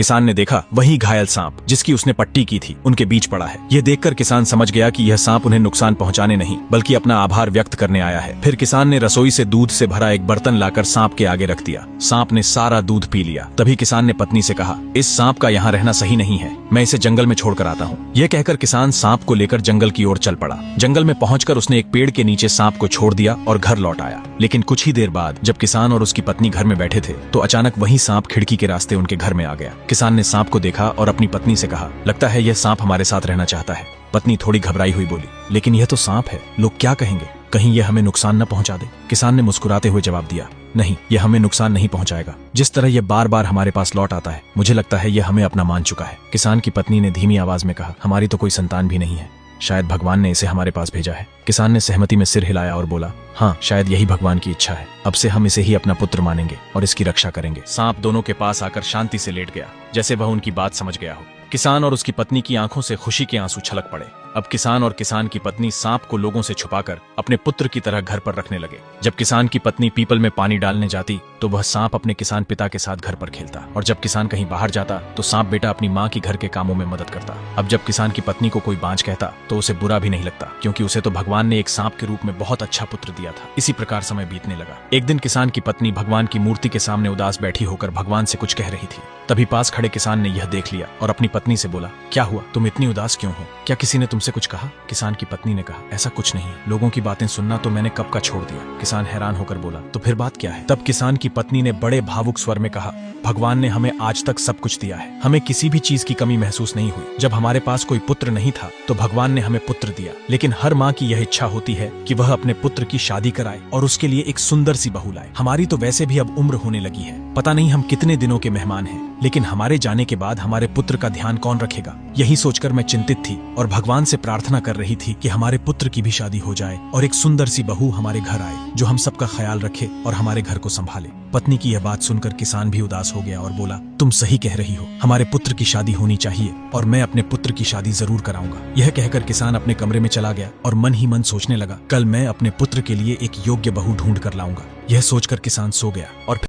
किसान ने देखा वही घायल सांप जिसकी उसने पट्टी की थी उनके बीच पड़ा है। यह देखकर किसान समझ गया कि यह सांप उन्हें नुकसान पहुंचाने नहीं बल्कि अपना आभार व्यक्त करने आया है। फिर किसान ने रसोई से दूध से भरा एक बर्तन लाकर सांप के आगे रख दिया। सांप ने सारा दूध पी लिया। तभी किसान ने पत्नी से कहा, इस सांप का यहाँ रहना सही नहीं है, मैं इसे जंगल में छोड़कर आता हूँ। यह कहकर किसान सांप को लेकर जंगल की ओर चल पड़ा। जंगल में पहुंचकर उसने एक पेड़ के नीचे सांप को छोड़ दिया और घर लौट आया। लेकिन कुछ ही देर बाद जब किसान और उसकी पत्नी घर में बैठे थे तो अचानक वही सांप खिड़की के रास्ते उनके घर में आ गया। किसान ने सांप को देखा और अपनी पत्नी से कहा, लगता है यह सांप हमारे साथ रहना चाहता है। पत्नी थोड़ी घबराई हुई बोली, लेकिन यह तो सांप है, लोग क्या कहेंगे, कहीं यह हमें नुकसान न पहुंचा दे। किसान ने मुस्कुराते हुए जवाब दिया, नहीं, यह हमें नुकसान नहीं पहुंचाएगा। जिस तरह यह बार बार हमारे पास लौट आता है, मुझे लगता है यह हमें अपना मान चुका है। किसान की पत्नी ने धीमी आवाज में कहा, हमारी तो कोई संतान भी नहीं है, शायद भगवान ने इसे हमारे पास भेजा है। किसान ने सहमति में सिर हिलाया और बोला, हाँ, शायद यही भगवान की इच्छा है। अब से हम इसे ही अपना पुत्र मानेंगे और इसकी रक्षा करेंगे। सांप दोनों के पास आकर शांति से लेट गया, जैसे वह उनकी बात समझ गया हो। किसान और उसकी पत्नी की आंखों से खुशी के आंसू छलक पड़े। अब किसान और किसान की पत्नी सांप को लोगों से छुपाकर अपने पुत्र की तरह घर पर रखने लगे। जब किसान की पत्नी पीपल में पानी डालने जाती तो वह सांप अपने किसान पिता के साथ घर पर खेलता, और जब किसान कहीं बाहर जाता तो सांप बेटा अपनी माँ की घर के कामों में मदद करता। अब जब किसान की पत्नी को कोई बांझ कहता तो उसे बुरा भी नहीं लगता, क्योंकि उसे तो भगवान ने एक सांप के रूप में बहुत अच्छा पुत्र दिया था। इसी प्रकार समय बीतने लगा। एक दिन किसान की पत्नी भगवान की मूर्ति के सामने उदास बैठी होकर भगवान से कुछ कह रही थी। तभी पास खड़े किसान ने यह देख लिया और अपनी पत्नी से बोला, क्या हुआ, तुम इतनी उदास क्यों हो, क्या किसी ने तुमसे कुछ कहा? किसान की पत्नी ने कहा, ऐसा कुछ नहीं, लोगों की बातें सुनना तो मैंने कब का छोड़ दिया। किसान हैरान होकर बोला, तो फिर बात क्या है? तब किसान की पत्नी ने बड़े भावुक स्वर में कहा, भगवान ने हमें आज तक सब कुछ दिया है, हमें किसी भी चीज की कमी महसूस नहीं हुई। जब हमारे पास कोई पुत्र नहीं था तो भगवान ने हमें पुत्र दिया, लेकिन हर माँ की यह इच्छा होती है कि वह अपने पुत्र की शादी कराए और उसके लिए एक सुंदर सी बहू लाए। हमारी तो वैसे भी अब उम्र होने लगी है, पता नहीं हम कितने दिनों के मेहमान हैं, लेकिन हमारे जाने के बाद हमारे पुत्र का ध्यान कौन रखेगा? यही सोचकर मैं चिंतित थी और भगवान से प्रार्थना कर रही थी कि हमारे पुत्र की भी शादी हो जाए और एक सुंदर सी बहू हमारे घर आए जो हम सबका ख्याल रखे और हमारे घर को संभाले। पत्नी की यह बात सुनकर किसान भी उदास हो गया और बोला, तुम सही कह रही हो, हमारे पुत्र की शादी होनी चाहिए और मैं अपने पुत्र की शादी जरूर कराऊंगा। यह कहकर किसान अपने कमरे में चला गया और मन ही मन सोचने लगा, कल मैं अपने पुत्र के लिए एक योग्य बहू ढूंढ कर लाऊंगा। यह सोचकर किसान सो गया और